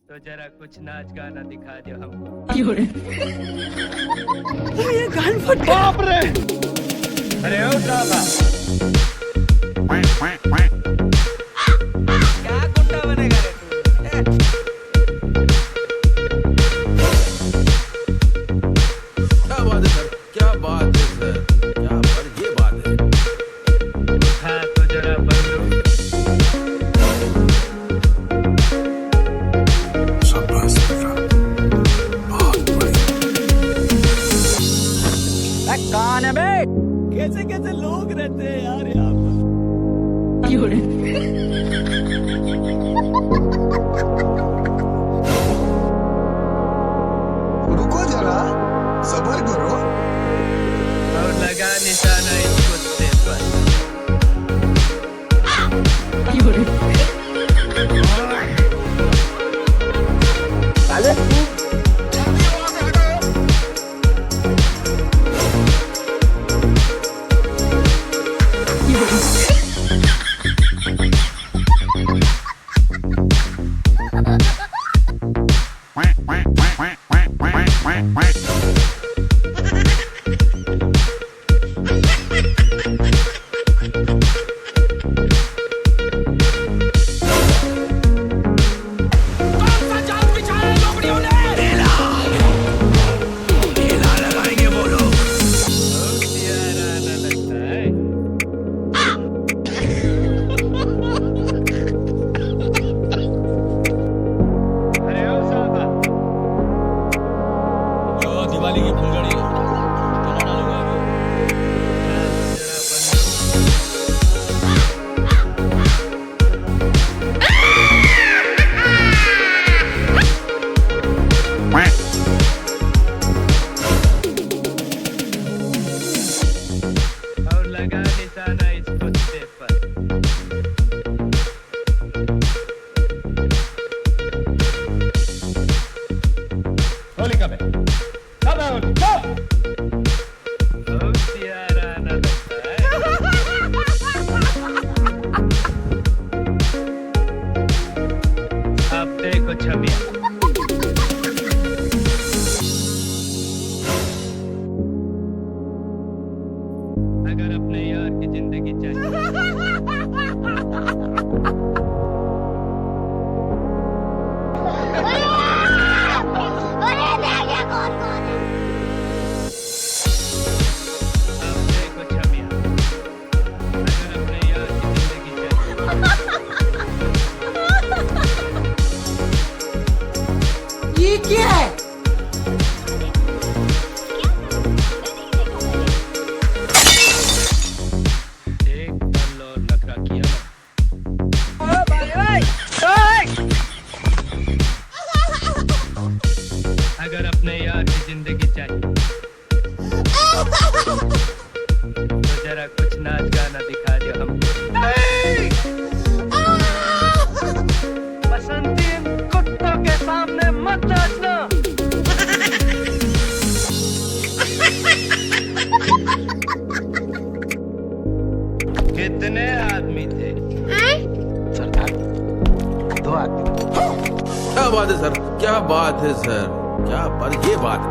तो जरा कुछ नाच गाना दिखा दो हमको। ये कान फट गया। बाप रे! अरे ओ साहब, क्या गुंडा बनेगा रे तू? क्या बात है सर, क्या बात है सर, क्या बात, ये बात है। उठा तो जरा बंदो। शाबाश बेटा, बहुत बढ़िया। कौन है बे? कैसे कैसे लोग रहते हैं यार यहाँ पर। रुको जरा, सब्र करो। और लगा निशाना इस कुत्ते पर। दिवाली की फुलझड़ी चला डालूंगा अभी। और लगा निशाना इस कुत्ते पर। होली कब है? कब है होली? कब? होशियाराना लगता है। अब देखो छमिया, अगर अपने यार की जिंदगी चाहिए अब देखो छमिया, अगर अपने यार की जिंदगी चाहिए। ये क्या है? एक पल और नखरा किया ना, अगर अपने यार की जिंदगी चाहिए तो जरा कुछ नाच गाना दिखा दो हमको। बसंती इन कुत्तों के सामने मत नाचना। कितने आदमी थे? सरदार, 2 आदमी। क्या बात है सर, क्या बात है सर, क्या बात, ये बात है।